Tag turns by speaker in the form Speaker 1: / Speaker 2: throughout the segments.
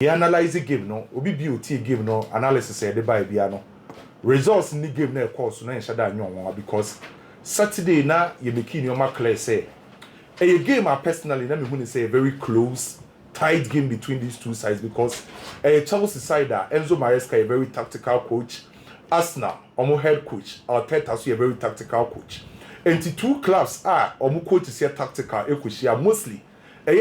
Speaker 1: He analyze the game no, obi beauty game no, analysis say the by no. Results in the game na course na enshada anyo because Saturday na you make your clear say a game I personally let me say a very close, tight game between these two sides because a Chelsea side Enzo Maresca a very tactical coach, Arsenal omo head coach, Arteta so a very tactical coach. And the two clubs are omo coach is here tactical, coach mostly a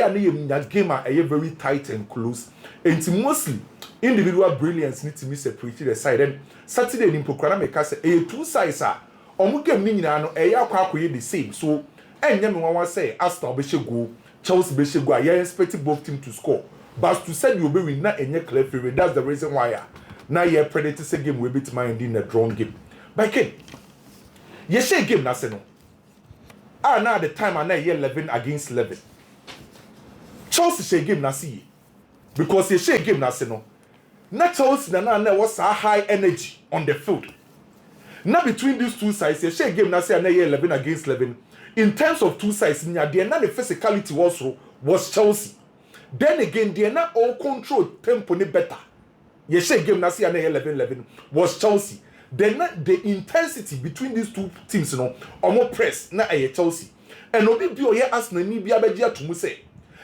Speaker 1: game a very tight and close. And mostly individual brilliance need to be separated aside. And Saturday in Pokrana make us say two sides are omo game ni nyina no akwa the same. So enya me wan say Arsenal be go, Chelsea be go. I expect both teams to score. But to say you be win na enye clear favorite. That's the reason why now you predict say game will beat mind in a drawn game. But okay, you say game na say no. Now at the time I 11 against 11. Chelsea say game na see because you say game na say no. Na Chelsea na was a high energy on the field. Now between these two sides, you say game na say 11 against 11. In terms of two sides, the physicality was Chelsea. Then again, they not all control tempo ni better. You say game na say 11 was Chelsea. Then the intensity between these two teams, more press na Chelsea. And obi bi oye Arsenal ni bi abegia to mu say.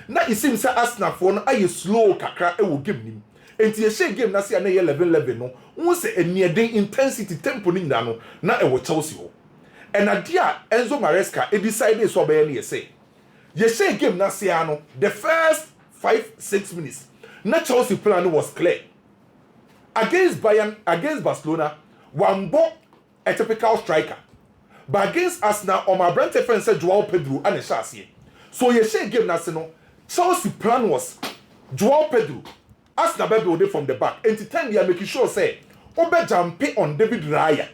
Speaker 1: Na it seems say Arsenal for no aye slow kakra e wo game nim. Enti ye share game na say na 11 no. Won say enia den intensity tempo ni nda no na e wo Chelsea ho. And adia Enzo Maresca e decide so be na say. Ye share game na say ano the first 5-6 minutes. Na Chelsea plan was clear. Against Bayern, against Barcelona, one ball a typical striker. But against Arsenal, on my brand defense said Joao Pedro and a chassis. So ye share game na say no. Chelsea plan was Joao Pedro, Arsenal be build from the back. And to time they are making sure say Obe jump on David Raya.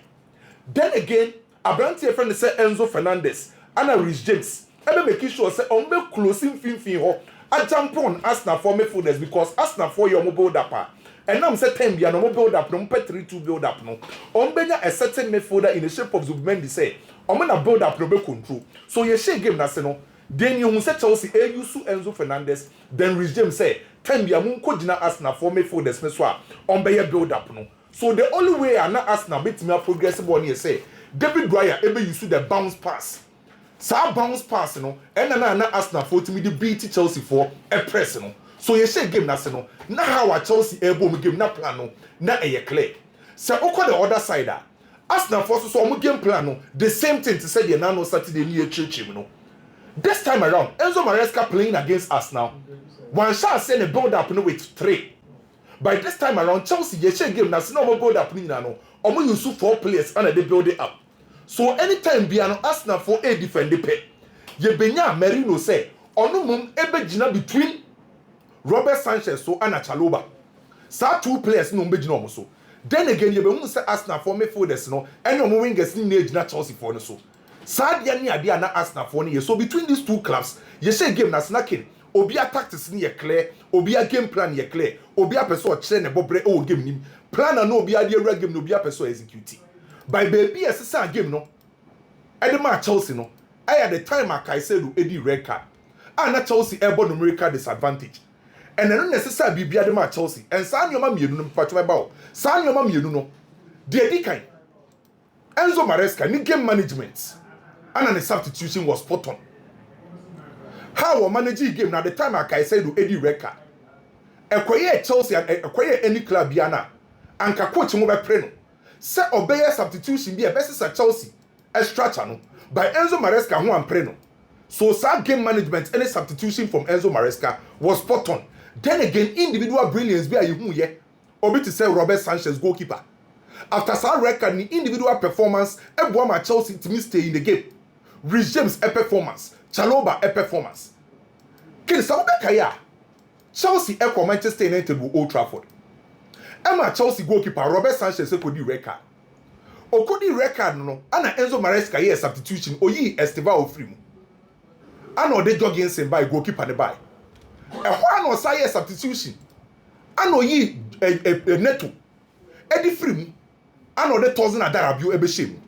Speaker 1: Then again, a brand friend say Enzo Fernandez and a Rich James. Ebe making sure say on be closing fin ho. I jump on Arsenal for midfielders because Arsenal for your mobile up. And now I'm saying time no build up, no 3-2 build up no. On benya a certain midfielder in the shape of Zubimendi say, on na build up no be control. So ye share game na say no. Then you say Chelsea use Enzo Fernandez, then Rich James say, time bia mun ko gina Arsenal for midfielders me so a on be build up no. So the only way I na Arsenal bit me progressive one here say, David Raya ebe use the bounce pass. Sa bounce pass no, and na Arsenal for to me the beat Chelsea for a press no. So you say game na say no. Na how a Chelsea able me game na plan no, na e clear. So oko the other side Arsenal for so game plan no, the same thing to say the na no Saturday near church no. This time around, Enzo Maresca playing against Arsenal. One shot send a build up no with 3. By this time around, Chelsea ye share game na say no build up ni na no. Omo use 4 players and they build it up. So anytime biano Arsenal for a defend the pay. Ye benya Merino say, onu mum ebe gina between Robert Sanchez so and Chaloba. Sa 2 players no be gina omo so. Then again ye be hu say Arsenal for midfielders no, and omo wingers ni na gina Chelsea for no so. Sa dia ni ade na Arsenal for no ye. So between these two clubs, ye say game na snacking. Obi a tactics ni ye clear, obi a game plan ye clear, obi a person chere ne bobre o game nim. Plan na no obi a dey game no obi a person execute. By baby a game no. Edema Chelsea no. I at the time I said Eddie red card. And na Chelsea airborne numerical disadvantage. And then necessary be Edema Chelsea. And San Yoma Mienu no patwa bao. San Yoma Mienu no. The Eddie kind. Enzo Maresca ni game management. And the substitution was spot on. How we manage game now the time I said Eddie red card. Ekwaye Chelsea and ekwaye any club biana. And ka coach mo be pre no. Say obey substitution be a best at Chelsea extra channel by Enzo Maresca who am pre no. So sad game management any substitution from Enzo Maresca was spot on. Then again individual brilliance be a you ye obi to say Robert Sanchez goalkeeper. After sad record ni individual performance everyone Chelsea to stay in the game. Rich James a performance, Chaloba a performance. Kin sa obekaya Chelsea equal Manchester United with Old Trafford. Emma Chelsea goalkeeper Robert Sanchez could do record. Okodi record no. Ana Enzo Maresca ye substitution. Oyi Esteban Ofrimu. Ano de jogging sen by goalkeeper ne by. Ehwa no say substitution. Ano yi neto. Edi Frimu. Ano de thousand adarabu ebe shame.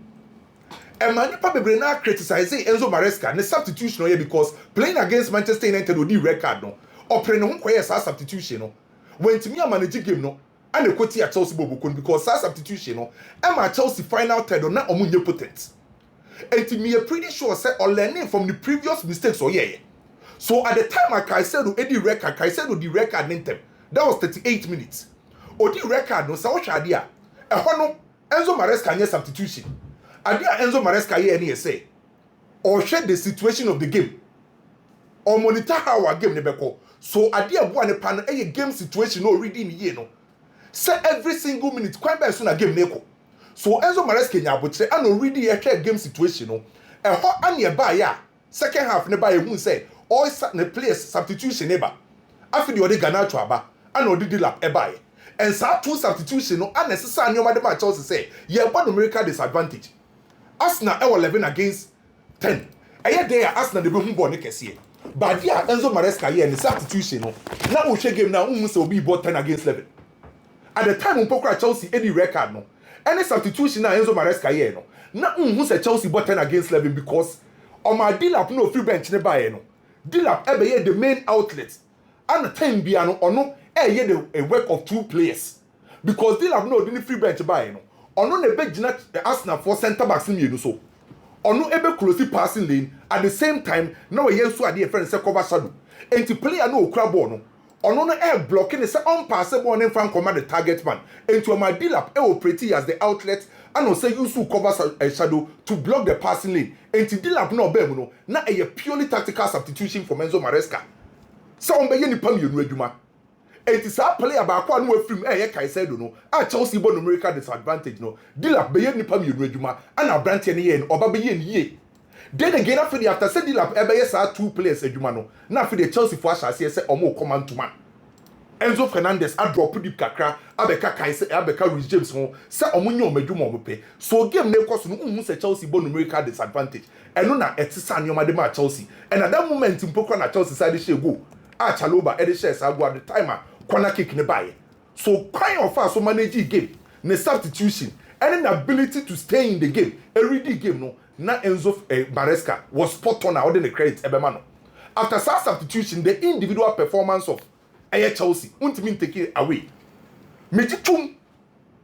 Speaker 1: Emma nipa bebre na criticize Enzo Maresca ne substitution ye because playing against Manchester United odi record no. Opre no ho koye sa substitution no. when to me a manage game no and the quote at Chelsea Bobokun because that substitution no Emma Chelsea final third or not omunye potent. And to me, I'm pretty sure say or learning from the previous mistakes or yeah. So at the time I said Eddie record, I said the record name that was 38 minutes. Or the record no so idea. A hono Enzo Maresca nye substitution. Adia Enzo Maresca here any say or share the situation of the game. Or monitor how our game nebeko. So adia bo ne pan a game situation no reading here no. Say every single minute quite by soon a game neko. So Enzo Maresca nya botre and already a game situation no. E ho anye ba ya second half ne ba ehun say all the players substitution neba. After the Garnacho aba and odi Dilap eba. And so two substitution no unnecessary nyoma de ma Chelsea say ye ba numerical disadvantage. Arsenal e 11 against 10. Eye dey Arsenal de be hu ball ne kese. But dia Enzo Maresca here in substitution no. Na wo hwe game na hu say obi ball 10 against 11. At the time Mpokra Chelsea any record no. Any substitution na Enzo Maresca here no. Na hu say Chelsea ball 10 against 11 because Omar Dilap no free bench ne ba no. Dilap ebe ye the main outlet. And the time bia no ono ye the work of two players. Because Dilap no the free bench ba no. Ono ne be gina Arsenal for center backs ni so. Ono ebe close passing lane at the same time na we yenso ade friend say cover shadow. Enti player no okra ball no. Ono no blocking say on pass ball ne fan command the target man. Enti Omar Dilap operate as the outlet and no say use to cover shadow to block the passing lane. Enti Dilap no be mu no na a purely tactical substitution for Enzo Maresca. So on be ye nipa mienu adwuma. Enti sa player ba kwa no afrim ye Caicedo no a Chelsea bo numerical disadvantage no Dilap be ye nipa mienu adwuma and Brandt ne ye no oba be ye nie. Then again after say Dilap e be ye sa two players adwuma no na after the Chelsea for asase say omo command to man. Enzo Fernandez a drop deep kakra abeka Caicedo abeka Reece James ho say omo nya omadwuma omo pe. So game na ekoso no hu say Chelsea bo numerical disadvantage. Eno na etisa nyoma de ma Chelsea. And at that moment Mpokra na Chelsea side share go. A Chaloba Eddie shares at the timer corner kick ne buy. So kind of fast so manage game, ne substitution, and an ability to stay in the game. Every game no, na Enzo Maresca was spot on out in the credit ebemano. After such substitution, the individual performance of Chelsea won't mean take it away. Mejitum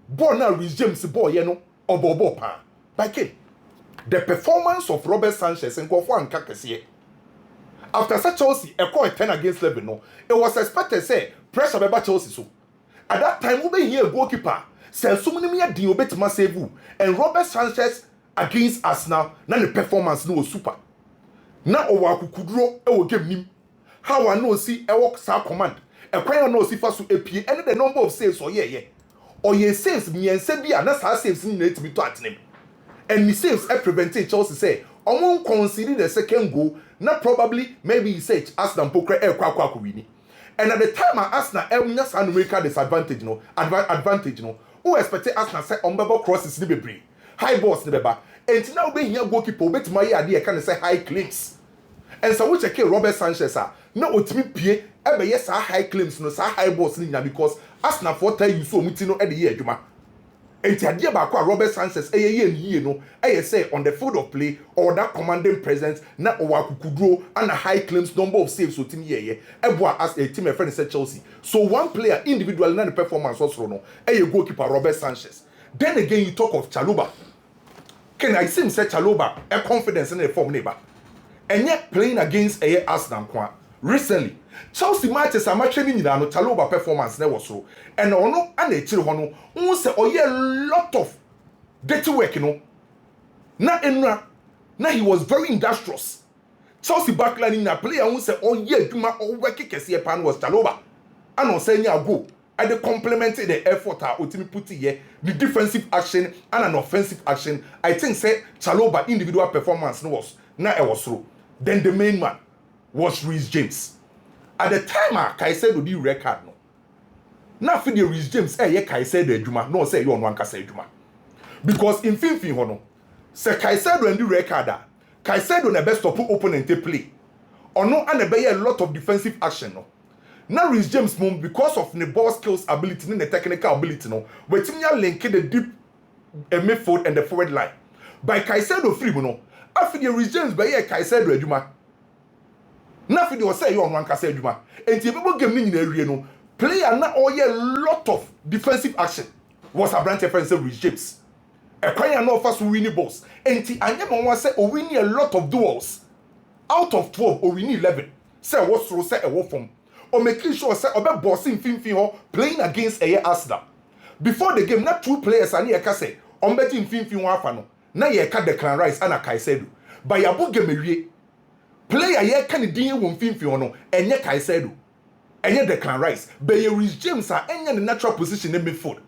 Speaker 1: born now with James Boy, you know, or Bobo Pa. By the performance of Robert Sanchez and Kofo and Kakasiye. After such Chelsea, a call 10 against 11, no, it was expected say pressure by Chelsea so. At that time, we be here goalkeeper. Say so many me di obet masevu and Robert Sanchez against Arsenal. Now the performance no super. Now our kukudro e will give him. How I know see e work sa command. E kwanya no see faso apie and the number of saves or yeah. Or ye saves me and say bia na sa saves ni na to atenem. And me saves e prevent Chelsea say omo consider the second goal. Not probably, maybe he said Arsenal Pokre kwa wini. And at the time Arsenal just numerical disadvantage no advantage no. Who expected Arsenal say unbebo crosses ni bebre. High balls ni beba. And now be here goalkeeper bet my idea can say high claims. And so we check Robert Sanchez no otimi pie ebe yes high claims no sa high balls ni because Arsenal for tell you so muti no e de ye adwuma. Enti ade ba kwa Robert Sanchez ye no say on the field of play or that commanding presence na owakukudro and a high claims number of saves so team ye eboa as a team friend said Chelsea. So one player individually na the performance also no goalkeeper Robert Sanchez. Then again you talk of Chaloba. Can I see him say Chaloba a confidence in the form neighbor. And yet playing against Arsenal kwa recently Chelsea matches are matching in no Chaloba performance never so. And ono and a chill hono, say oh yeah lot of dirty work, you know. Na he was very industrious. Chelsea backline in a player who say oh yeah, Juma or work kesi pan was Chaloba. And on saying ya go. And they complemented the effort ultimately put here, the defensive action and an offensive action. I think say Chaloba individual performance no was na it was through. Then the main man was Reece James. At the time Caicedo di record no. Na fi the Reece James ye Caicedo adwuma no say you on one kasa adwuma. Because in finfin ho no say Caicedo and the record Caicedo na best stop opponent play. Ono and be a lot of defensive action no. Na Reece James mum because of the ball skills ability and the technical ability no wetin ya link the deep midfield and the forward line. By Caicedo free no after the Reece James be ye Caicedo adwuma. Na fi de o say you on one kasa adwuma enti people game ni nyina awie no player na oye lot of defensive action was a branch friend say James e kwan ya no first winning balls enti anyama won say o winning a lot of duels out of 12 o winning 11 say what throw say e wo form o making sure say obe bossing finfin ho playing against a Arsenal before the game na two players ani e ka say on betin finfin ho afa no na ye ka Declan Rice ana Caicedo by yabo game awie player ye ka ne din wo finfin ho no enye Caicedo enye Declan Rice be ye Reece James a enye the natural position in midfield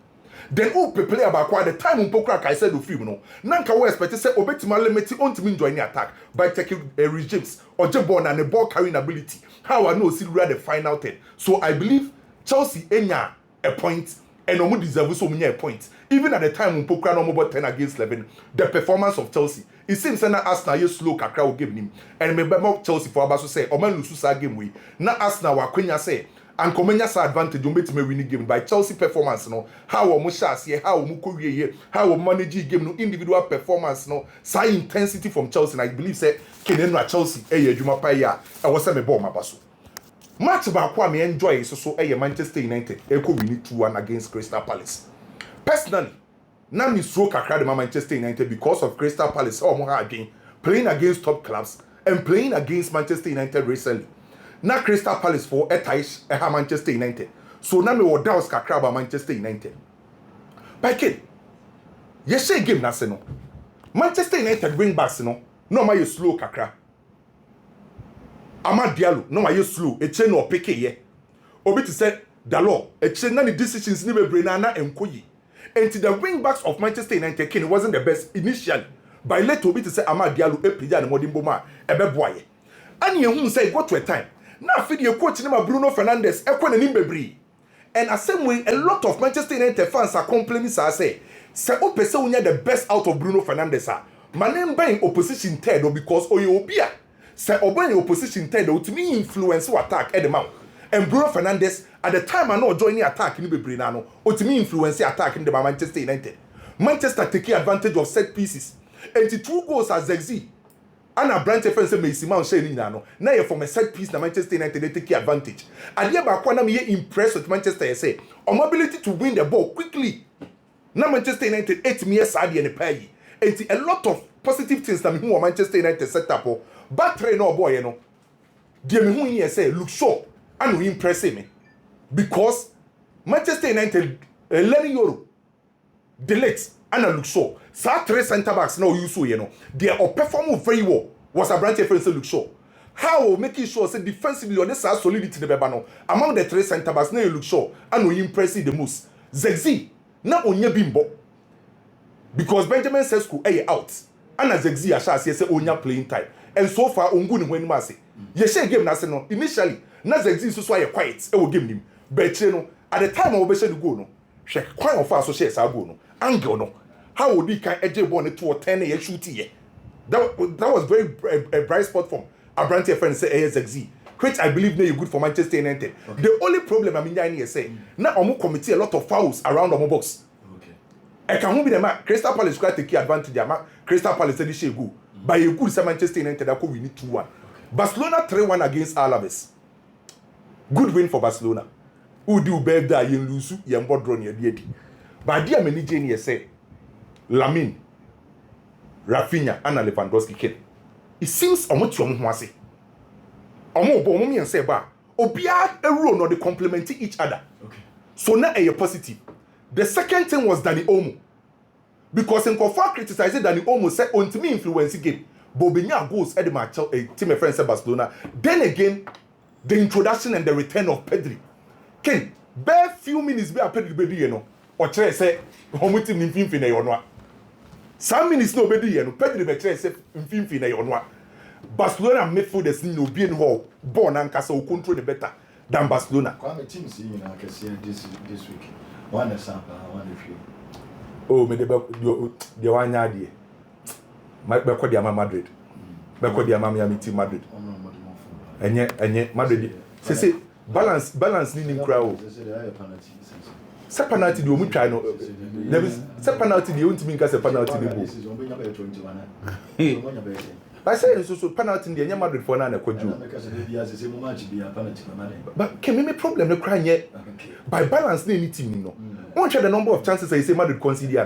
Speaker 1: then who player about at the time Mpokra Caicedo film no nanka we expect say obetima limit ontimi join the attack by taking Reece James or Jebon and the ball carrying ability how I know see the final 10 so I believe Chelsea enya a point and no deserve so many a point even at the time Mpokra no more 10 against 11 the performance of Chelsea it seems na Arsenal you slow kakra will give him and remember Chelsea for about to say o man lose sa game we na Arsenal wa kwenya say and Komenya sa advantage on betime winning game by Chelsea performance no how o mo shase how o mo kowie how o manage game no individual performance no sa intensity from Chelsea and I believe say Kenenu at Chelsea adwuma pa ya e wo se me ball mabaso match ba kwa me enjoy so Manchester United e ko win 2-1 against Crystal Palace personally na me so kakra de Manchester United because of Crystal Palace o mo ha again playing against top clubs and playing against Manchester United recently na Crystal Palace for etaish Manchester United so na me wo doubts kakra about Manchester United by kid yes say game na se no Manchester United wing backs no ma you slow kakra Amad Diallo no ma you slow e che no pick ye obi to say Dalot e che na the decisions ni bebre na enkoyi and the wing backs of Manchester United kin wasn't the best initially by later obi to say Amad Diallo e pija na modimbo ma e be boye and you say go to a time now feed your coach name Bruno Fernandes ekwa na nim bebre and as same way a lot of Manchester United fans are complaining say opese unya the best out of Bruno Fernandes manem buying opposition third because oyobia say obeying opposition third to me influence attack at the mount and Bruno Fernandes at the time I know joining attack in bebre na no to me influence attack in the Manchester United Manchester taking advantage of set pieces and the 2 goals as Zexi and a branch defense may see man shey na no na ye from a set piece na Manchester United they take advantage and here ba kwa na me impressed with Manchester say on ability to win the ball quickly na Manchester United 8 years sad in the pay and a lot of positive things that me who Manchester United set up battery no boy you know dey me who here say look sure and we impress me because Manchester United learning Euro delete and look sure so 3 center backs now you so you know they are performing very well was a branch defense look sure how making sure say defensively on this solidity the beba no among the 3 center backs now you look sure and we impress the most Zexi na onye bimbo because Benjamin Sesko out and as Zexi asha say onya playing time and so far ongu ni when ma say ye share game na say no initially na Zexi so ye quiet e wo game nim but you know at the time we be share the goal no hwe kwan of us so share sa goal no angle no how would he can edge ball to 10 year shoot here that was very a bright spot from a branch friend say ASXZ which I believe now you good for Manchester United okay. The only problem I mean here say now omo committee a lot of fouls around omo box okay I can be the man Crystal Palace quite take advantage ama Crystal Palace say this go by a good Manchester United that could win 2-1 okay. Barcelona 3-1 against Alaves good win for Barcelona who do better you lose you mbod draw near the but dear many Jane say Lamine, Rafinha, and Lewandowski ken. It seems omo ti omo ho ase. Omo bo omo mi say ba. Obia ero no they complement each other. Okay. So now a positive. The second thing was Dani Olmo. Because in Kofa criticized Dani Olmo said on to me influence game. Bobinya goals at the match a team of friends Barcelona. Then again, the introduction and the return of Pedri. Ken, bare few minutes be a Pedri be you know. Or try say omo team in fin na yo no. Some minutes no be you know. Pedri be try say in fin na yo no. Barcelona midfielders no be in hall. Born and Castle control the better than Barcelona.
Speaker 2: Kwame team see you know can see this week. One example, one few.
Speaker 1: Oh, me the one yard. My be Madrid. Be Miami team Madrid. Enye Madrid. Say balance ni crowd. Say penalty the omu try no. Say penalty the only mean say penalty dey go. I say so penalty in the Madrid for an equation. But can me problem no crying yet by balance any team no. One the number of chances I say Madrid concede.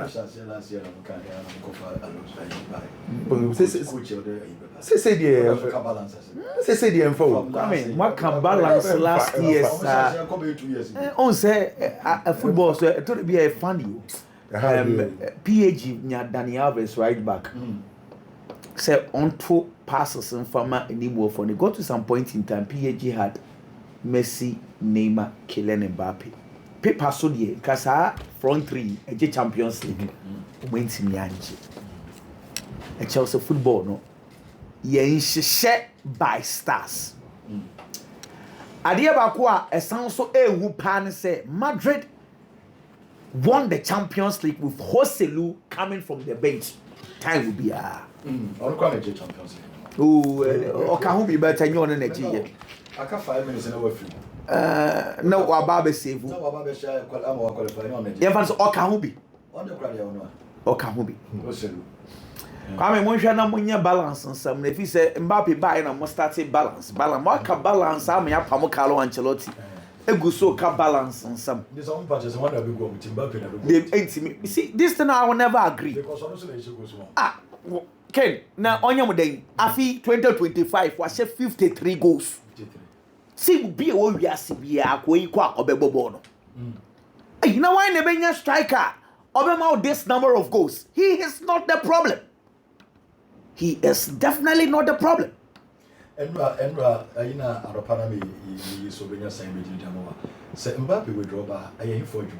Speaker 1: Say the info.
Speaker 3: I mean, what can balance last year? On say a football, so it would be a funny. PAG nya Daniel Alves right back. Say on two passes and farmer anymore for they got to some point in time. PAG had Messi, Neymar, Kylian Mbappe. Paper so die kasa front three a Champions League. Went in Yanji. A Chelsea football no. Yen share by stars. Adia bakwa a sound so a pan say Madrid won the Champions League with Joselu coming from the bench. Time will be
Speaker 2: Champions League.
Speaker 3: Oh, can be better than you on the next year.
Speaker 2: I got 5 minutes in our film.
Speaker 3: No, Wababe save.
Speaker 2: No, Wababe share qualifying on it.
Speaker 3: Evans or Kahubi.
Speaker 2: On the crowd,
Speaker 3: or Kahubi.
Speaker 2: Joselu.
Speaker 3: I mean, one shall not win your balance on some. If you say Mbappe buying, I must start a balance. What can balance? I mean, Pamukalo Ancelotti. A good so can balance on some.
Speaker 2: This own patches one that we go with Mbappe.
Speaker 3: They ain't me. You see, this thing I will never agree.
Speaker 2: Because honestly, it goes on.
Speaker 3: Ken, now on your day, Afi 2025 was 53 goals.
Speaker 2: 53.
Speaker 3: See, be a we are severe, going quack or bebono. You know why Nebenya striker? Obama this number of goals. He is not the problem. He is definitely not the problem.
Speaker 2: Enra, Aina, Arapanami, Sobenia Saint Jamoa. Say Mbappe withdraw by a forgery.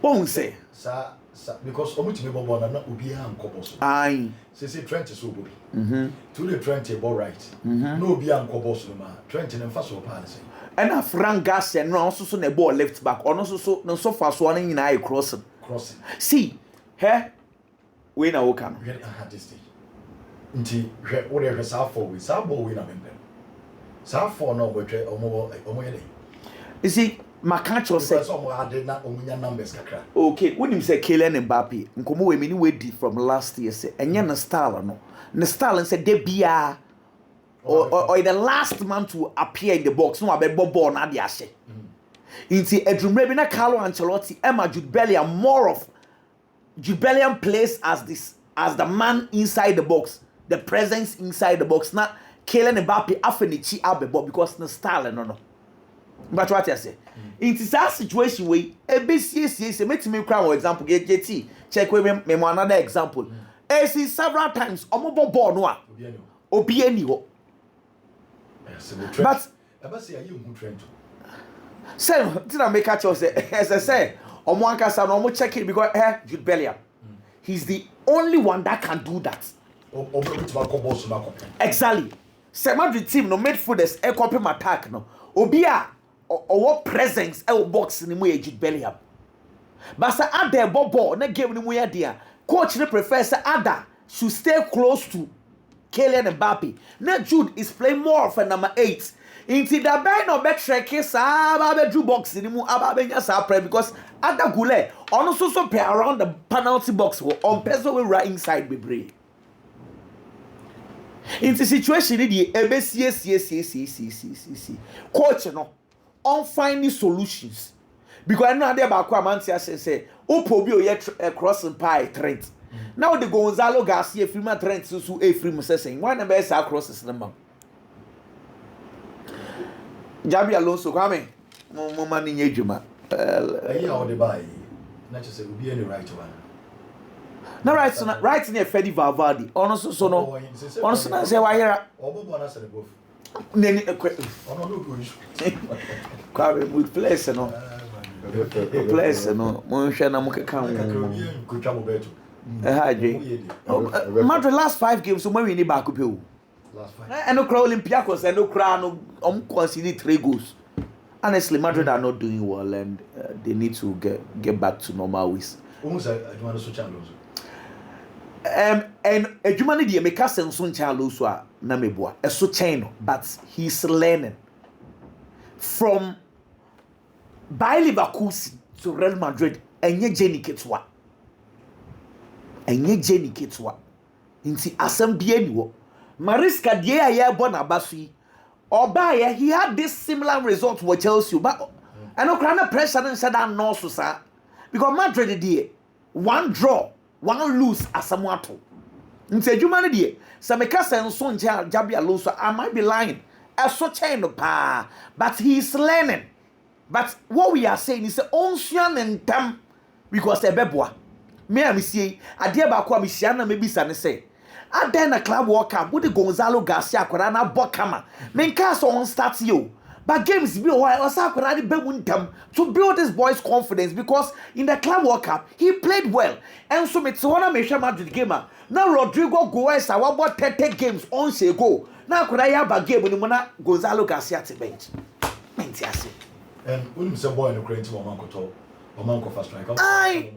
Speaker 3: Won't say,
Speaker 2: Sir, because Omuchi Bobo and not Ubia and Cobos.
Speaker 3: Aye.
Speaker 2: Say Trent is so good. To the Trent, a ball right. No Bia and Cobos, Trent and Faso Palace. And
Speaker 3: a Frank Garcia, no, also a ball left back, or so fast one in eye crossing. See, here, we now come.
Speaker 2: We had this thing. Nti what they have for we sa ball win am them. Sa for no but omo yele.
Speaker 3: You see, Makancho said
Speaker 2: some had na omunya numbers kakra.
Speaker 3: Okay, when him say Kylian Mbappe, nkomo we me ni we di from last year say enya na style no. Na style say de bia or the last man to appear in the box no abebo ball na de ahye. Nti edrumre bi na Carlo Ancelotti Emma Jude Bellingham more of Jude Bellingham plays as the man inside the box. The presence inside the box. Now, Kylian Mbappe afenichi abebo because the style no. But what I say? In this situation where ABCC make me cry for example get check with me another example. I see several times omobo ball no obi ani ho. But
Speaker 2: I say you who Trent.
Speaker 3: Say did I make catch say as I say omo ankasa no omo check it because Jude Bellingham. He's the only one that can do that. Exactly. Say Madrid team no midfielders e copy attack no. Obia or presence e box ni mu Jude Bellingham. But say Ada ball na game ni mu ya dia. Coach ne prefer say Ada should stay close to Kylian Mbappe. Now Jude is playing more of a number 8. Inti da ben no bet trek sa ba be drew box ni mu aba be nya sa pre because Ada Gule on so play around the penalty box on person we right inside bebre. In the situation the see coach no on finding solutions because I know there about Mantia say Opobi o crossing pie Trent now the Gonzalo Garcia film Trent so e film saying one number is crosses number Jabi Alonso kwame mo mani nyejuma
Speaker 2: yeah all the buy not just say we be any right one.
Speaker 3: No right near Fedi Valverde. Honestly, so no. Honestly, I say why here. Neni Kwabe with place no. Place no. Mo hwe na mo keka ho. Madrid last 5 games so we need back up o. Last 5. And no crowd Olympiacos and no crowd no conceded 3 goals. Honestly, Madrid are not doing well and they need to get back to normal ways.
Speaker 2: Almost I want to switch channels.
Speaker 3: And Ejumani di Emeka Sensun Chalo so na meboa. Eso chain no, but he's learning from Bayer Leverkusen to Real Madrid. Enye Jenny Ketwa. Inti asem bia ni wo. Maresca deɛ a yɛbɔ n'aba so yi ɔbaa he had this similar result with Chelsea but ɛno koraa na pressure no nhyɛ da nnɔɔso saa because Madrid deɛ one draw one lose asɛm ato nti adwuma no deɛ sɛ meka sɛ nso nkyɛn Jabi Alonso I might be lying ɛso kyɛn no paa but he is learning but what we are saying is ɔnsua ne ntam because ɛbɛboa me a mesie adeɛ baako a mehyia na mebisa ne sɛ adan na club World Cup with Gonzalo Garcia akwara na bokama menka so on start you but games be why osa akwara de bemu ntam to build this boy's confidence because in the club World Cup he played well and so me te wona me hwe Madrid game na Rodrigo Goes a wabot 30 games on say go na akwara ya ba game ni mo na Gonzalo Garcia te bench menti ase
Speaker 2: and when say boy no credit mo man koto o man ko fast strike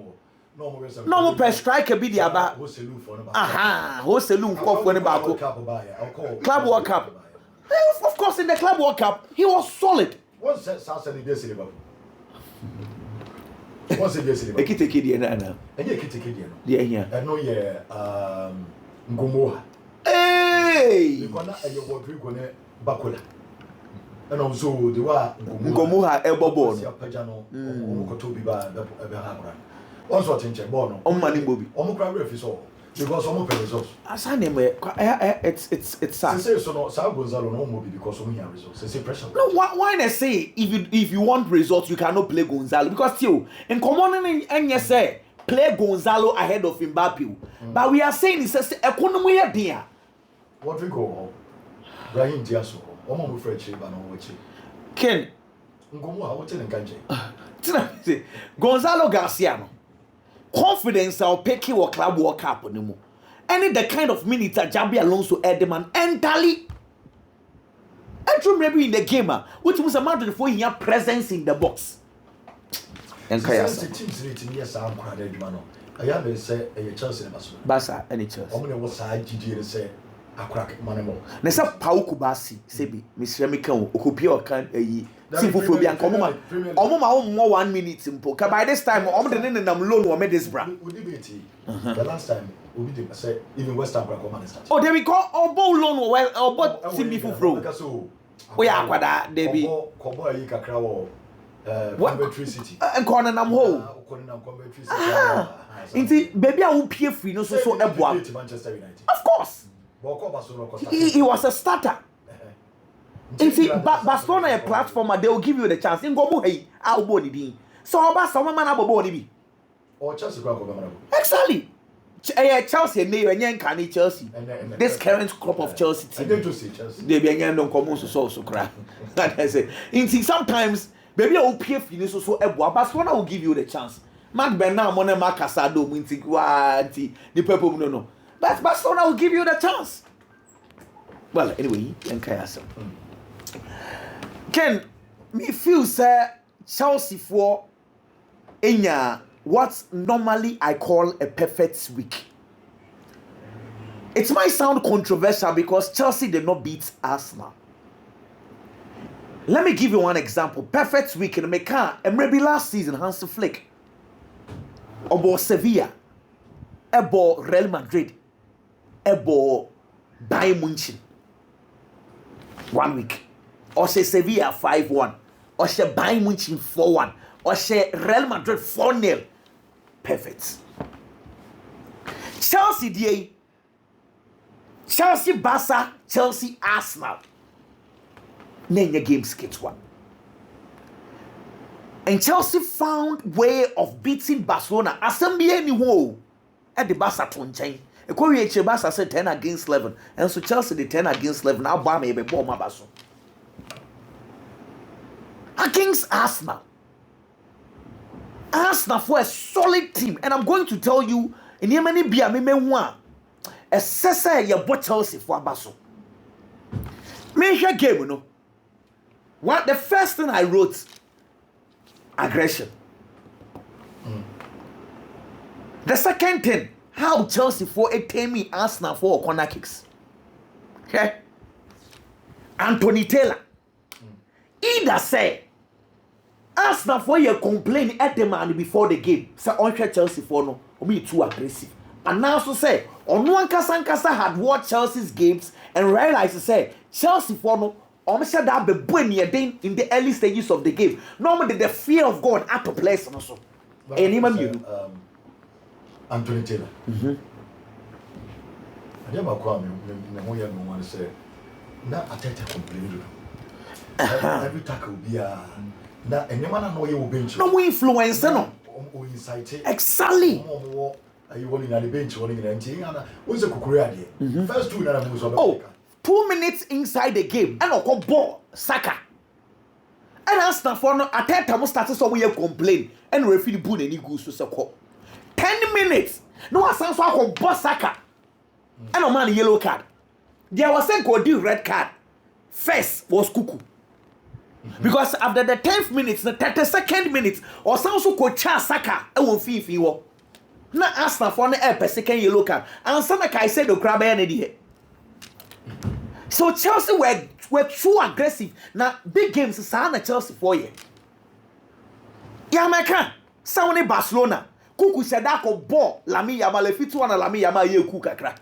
Speaker 3: no more per striker be the aba aha hoselu nkofo ne baako club World Cup of course in the club World Cup he was solid
Speaker 2: what's that Saturday day Liverpool what's it day Liverpool
Speaker 3: ekiteke die na na
Speaker 2: enye ekiteke die no
Speaker 3: die hia
Speaker 2: no ye ngomoha
Speaker 3: hey
Speaker 2: because na ayo Rodrigo ne bakola and also the wa
Speaker 3: ngomoha ebobo
Speaker 2: no apaja no omokoto bi ba be ha kora also attention ball no
Speaker 3: omani bobi
Speaker 2: omukra refi so because omo pay results
Speaker 3: asane me it's sad
Speaker 2: say so no sa Gonzalo no mo because omo here results say pressure
Speaker 3: no why they say if you want results you cannot play Gonzalo because still in common enye say play Gonzalo ahead of Mbappe but we are saying is say economy here dia
Speaker 2: what we go Brahim Diaz omo mo French ba no wachi
Speaker 3: Ken
Speaker 2: ngomo ha wote nkanje
Speaker 3: say Gonzalo Garcia no confidence I'll pick you or club World Cup anymore. Any the kind of minutes that Jabi Alonso Edman entirely. And maybe in the game, which was a matter for your presence in the box. And
Speaker 2: Kayasa teams rating yes I'm quite man. I have say a Chelsea
Speaker 3: Barca any Chelsea.
Speaker 2: Omne was side GG say a crack manemo.
Speaker 3: Nessa Pau Kubasi, Sebi, Miss Remican, Okupio can a Sifophobia and Comoma 1 minute simple. By this time, I'm the name and I'm loan or made this brand.
Speaker 2: The last time we did say even West Ham Command.
Speaker 3: Oh, there we call or bow loan or well or but Simifufro. We are quite that, Debbie.
Speaker 2: Cowboy Kakra Coventry City.
Speaker 3: And corner them home. Indeed, baby, I will pay free no so
Speaker 2: Manchester United.
Speaker 3: Of course. He was a starter. You see, Barcelona a platform they will give you the chance. In go hey, I'll body be. So about someone man abo body be.
Speaker 2: Or Chelsea go
Speaker 3: exactly. Chelsea and they can Chelsea. This current crop of Chelsea team.
Speaker 2: I don't to see Chelsea.
Speaker 3: They be don't come so cry. I say, you see, sometimes baby I will pay for you so Barcelona will give you the chance. Mark Bernard, Mone Mark Casado, Minti, the purple no. But Barcelona will give you the chance. Well, anyway, Ken, me feel say Chelsea for what normally I call a perfect week. It might sound controversial because Chelsea did not beat Arsenal. Let me give you one example. Perfect week in Mecca, and maybe last season, Hansi Flick, about Sevilla, about Real Madrid, about Bayern Munich. 1 week. Or say Sevilla 5-1. Or say Bayern Munich 4-1. Or say Real Madrid 4-0. Perfect. Chelsea DA. Chelsea Barca. Chelsea Arsenal. Name your game skits one. And Chelsea found way of beating Barcelona. Assembly anywhere at the Barca Tonchain. A Korea Barca said 10 against 11. And so Chelsea did 10 against 11. Now Bama be bomb Basso. Against Arsenal. Arsenal for a solid team. And I'm going to tell you, in Yemeni Bia me one. A sessa ya bought Chelsea for Basso. Major game, you know. What the first thing I wrote, aggression. The second thing, how Chelsea for a tame Arsenal for corner kicks. Okay? Anthony Taylor. Either say Arsenal for you complain at the man before the game. Say on Chelsea for no, me too aggressive. And now so say, on one Kasa had watched Chelsea's games and realized to say, Chelsea for no, almost said that in the early stages of the game. Normally the fear of God out of place also.
Speaker 2: Anthony Taylor. I never call me no one say, now I take a complaint. Every tackle be now, and you want to know you bench.
Speaker 3: No influence, no. Exactly.
Speaker 2: You want in the bench, one in the what's a Kukuria? First 2 minutes.
Speaker 3: Oh, 2 minutes inside the game, and I'll call ball Saka. And as the for no attack, I must start so we complain and referee Boone and goes to Sako. 10 minutes. No, I sound so I call boss Saka. And a man yellow card. There was a good red card. First was Kuku. Because after the 10th minutes, the 32nd minute, or sounds so called Saka, I won't feel if you were. Now ask for the second yellow card. And some like I said, the crab energy. So Chelsea were too aggressive. Now big games is Chelsea for you. Yamaka, Saudi Barcelona, Kuku said that ko ball, Lami Yamal, if it's one Lami Yamal, you kukakra.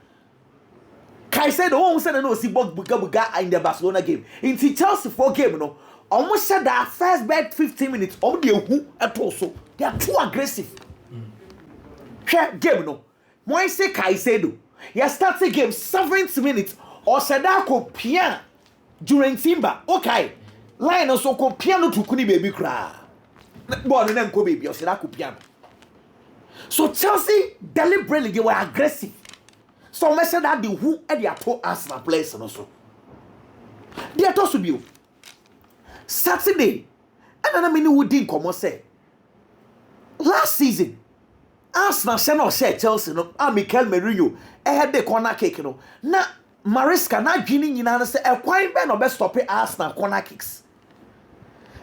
Speaker 3: Kai said, oh, said no, see Buga in the Barcelona game. In the Chelsea 4 game, no, almost said that first bet 15 minutes, all the who at also. They are too aggressive. Game no. Why say Kai said, you start the game 70 minutes, or said that ko pian during Timber. Okay, line also ko piano to Kuni baby cry. Born and go baby, or said that ko piano. So Chelsea deliberately they were aggressive. So I said that the who and the two Arsenal players also. They are to be Saturday. And I mean who didn't come and say last season Arsenal share Chelsea no. Mikel Merino had the corner kick no. Na Maresca na dwini nyina say e kwan be no be stop Arsenal corner kicks.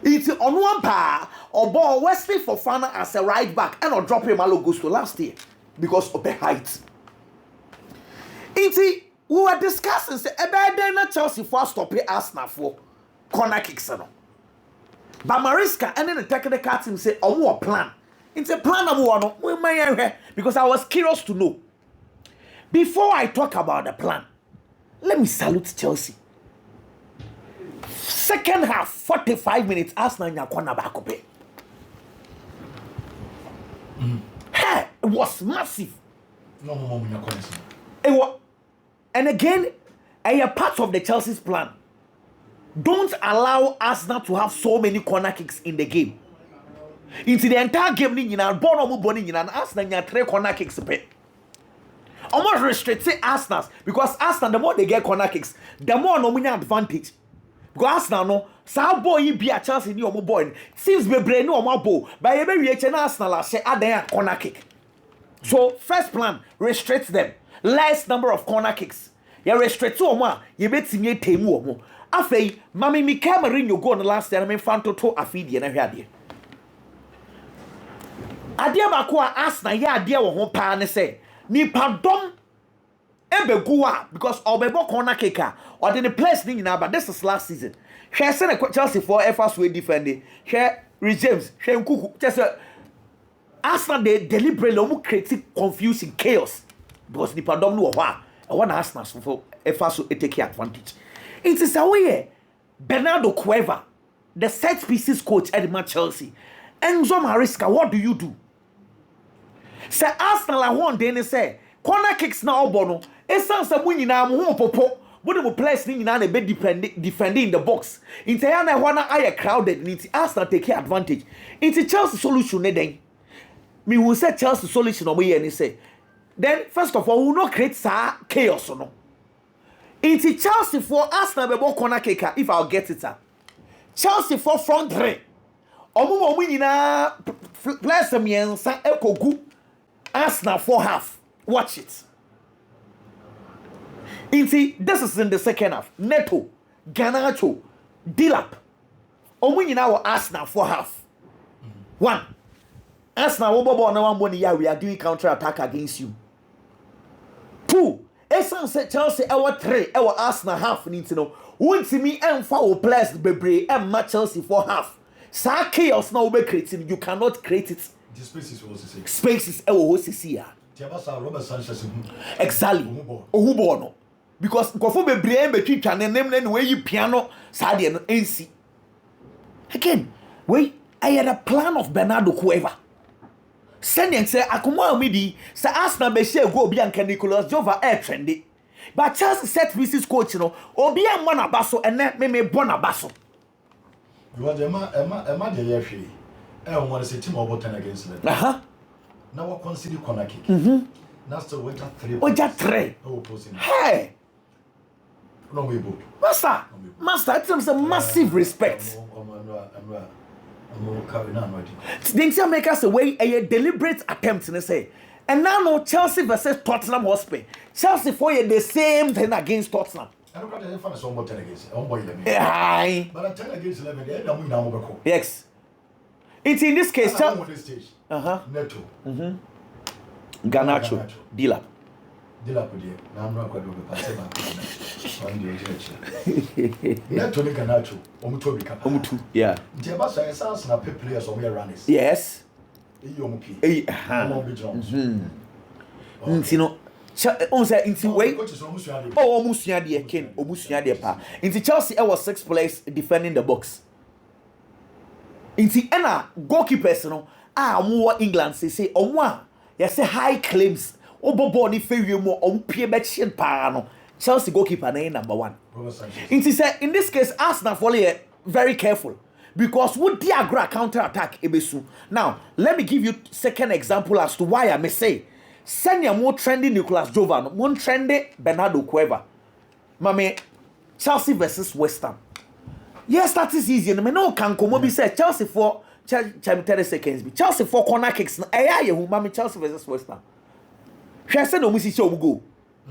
Speaker 3: It's on one par or ball Wesley Fofana as a right back and or drop him Malo Gusto last year because of the height. We were discussing say na Chelsea for stop Arsenal for corner kicks no. But Maresca and then the technical team say a plan. It's a plan because I was curious to know. Before I talk about the plan, let me salute Chelsea. Second half, 45 minutes, Arsenal in corner back up. It was massive. And again, a part of the Chelsea's plan. Don't allow Arsenal to have so many corner kicks in the game. Into the entire game, and Arsenal have 3 corner kicks. Almost restricted Arsenal because Arsenal, the more they get corner kicks, the more no advantage. Because Arsenal no, sa boy be a Chelsea ni omo boy. Seems be brain no omo ball. By every reach Arsenal say add corner kick. So first plan restrict them. Less number of corner kicks. You restrict omo, you bet me temu omo. Afei, mami mi Cameroon you go on the last time me fan to afidi na hwade. Adia ba ko Arsenal ya adia wo ho pa ne say nipa dom ebegua because obebo corner kicker or the place ni nyina but this is last season. Hwe se na Chelsea for efforts we defend. Hwe James, hwe Nkuku just Arsenal they deliberately almost create confusion chaos because nipa dom no ho a one Arsenal for efforts to take advantage. It is a way Bernardo Cueva, the set pieces coach at Chelsea. Enzo Maresca, what do you do? Say Arsenal I want then say corner kicks now bono. It sounds a winning now popo. But the place in a bit defending the box. In Tayana wana I crowded and Arsenal take advantage. It's Chelsea solution then. Me will say Chelsea solution away and say. Then first of all we will not create chaos or no. It's Chelsea for Arsenal be corner kicker if I'll get it. Chelsea for front 3. Omo winina place miensa ekogu Arsenal for half. Watch it. This is in the second half. Neto, Garnacho, Dilap. Omo winina wa Arsenal for half. 1. Arsenal wo na one money we are doing counter attack against you. 2. Esan say Chelsea our 3 our Arsenal half need to know. Wontimi emfa o players bebre emma Chelsea for half. Sa chaos now be creating you cannot create it.
Speaker 2: The spaces was the same.
Speaker 3: Spaces e wo sisi ya.
Speaker 2: Tiabasa Robert Sanchez.
Speaker 3: Exactly. Ohubo no. Because nkofo bebre betwi twane nem na we yi piano saade no ensi. Again, I had a plan of Bernardo Cueva. Sending say akoma amidi say Arsenal be share go obi anka Nicolas Jova trendy. But Chelsea set pieces coach no obi am na baso ene me bona baso.
Speaker 2: You want Emma de Yefi. I want to say team about 10 against them. Now what consider corner kick. Now still wait at 3.
Speaker 3: Oja 3. Hey.
Speaker 2: No we both.
Speaker 3: Master, it's a massive respect. Then you make us a deliberate attempt to say, and now no Chelsea versus Tottenham Hotspur. Chelsea for you the same thing against Tottenham.
Speaker 2: I don't got find some more 10 against.
Speaker 3: Aye.
Speaker 2: But 10 against 11, they don't win now.
Speaker 3: Yes. It's in this case.
Speaker 2: Neto.
Speaker 3: Garnacho. Dilap.
Speaker 2: Now I'm not going to pass it back. Neto ni Garnacho.
Speaker 3: Omutu. Yeah.
Speaker 2: Tiabasa essence na players on runners.
Speaker 3: Yes.
Speaker 2: Omupi.
Speaker 3: Ntino on say inti way omusua de ken omusua de pa inti Chelsea was 6 players defending the box inti ena goalkeepers no mo England say omo a you say high claims obobo ni fewie mo ompie be chin pa no Chelsea goalkeeper na number 1 inti say in this case Arsenal follow very careful because would diagram counter attack ebesu. Now let me give you second example as to why I may say send more trendy Nicolas Jova, more trendy Bernardo Cueva. Mame, Chelsea versus West Ham. Yes, that is easy. No, no can come be said Chelsea for 30 seconds. Chelsea for corner kicks. Aye, who mame Chelsea versus West Ham. She said no missy show go.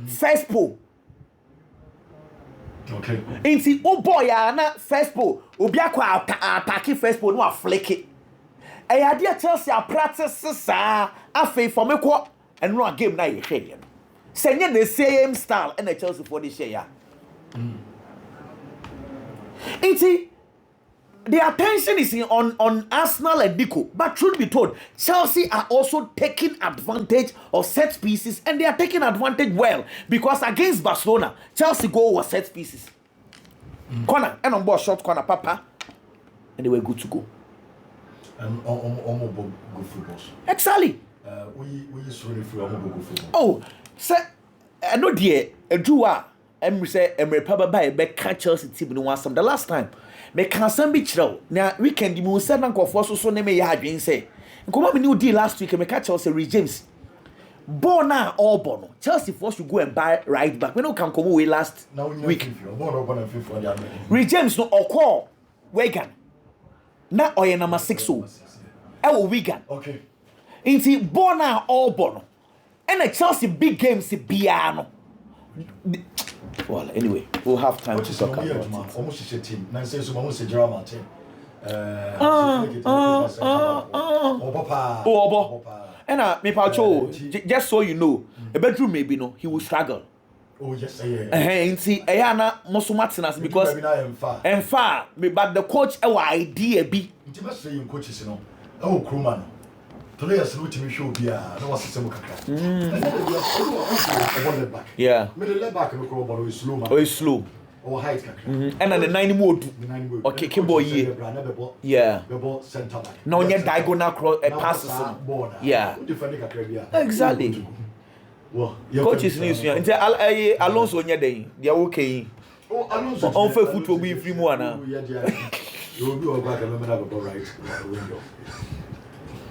Speaker 3: First pole.
Speaker 2: Okay.
Speaker 3: Inti oh boy na first pole. Obi akwa attack first pole no a flick it. Aye, dear Chelsea a practice sa afi for me ko and no game na you share. Say the same style and the Chelsea for this year. Inti the attention is on Arsenal and Nico, but truth be told, Chelsea are also taking advantage of set pieces, and they are taking advantage well because against Barcelona, Chelsea goal was set pieces. Corner and on board short corner, papa, and they were good to go.
Speaker 2: And almost good football.
Speaker 3: Exactly.
Speaker 2: We sorry for good football.
Speaker 3: Oh, sir, I know dear, a Jua, and say, and Papa by back Chelsea team no one some the last time. Me can some be chill. Now weekend you said uncle for so name ya hadwin say. Come up new deal last week and me catch Chelsea James. Bona or Bono. Chelsea forced to go and buy right back. We no can come away last week. James no or call Wigan. Now or number 6 Wigan.
Speaker 2: Okay.
Speaker 3: Inti Bona or Bono. And a Chelsea big game si Biano. Well, anyway, we'll have time to talk about it.
Speaker 2: Almost a team. Now says almost a drama team.
Speaker 3: And me pacho, just so you know, a bedroom maybe no, he will struggle.
Speaker 2: Oh yes,
Speaker 3: and see, Ayana Mosumatsinas because and far, but the coach our idea be.
Speaker 2: Intimacy saying coaches, you know. Oh, crewman. Players no team show bia no was same kaka.
Speaker 3: Yeah.
Speaker 2: Middle left back no ball is slow man.
Speaker 3: Oh, it's slow.
Speaker 2: Or height kaka.
Speaker 3: And then the 9 mode. Okay, Kimbo ye. Yeah.
Speaker 2: The ball center back.
Speaker 3: No nye diagonal cross passes. Yeah. Exactly.
Speaker 2: Well,
Speaker 3: coaches news ya. Nti Alonso nye dey. They are okay.
Speaker 2: Oh, Alonso.
Speaker 3: On fait football be free mo ana.
Speaker 2: You will be all back and remember the ball right window.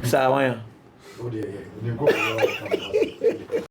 Speaker 3: Sawanya.
Speaker 2: Oh dear, you go.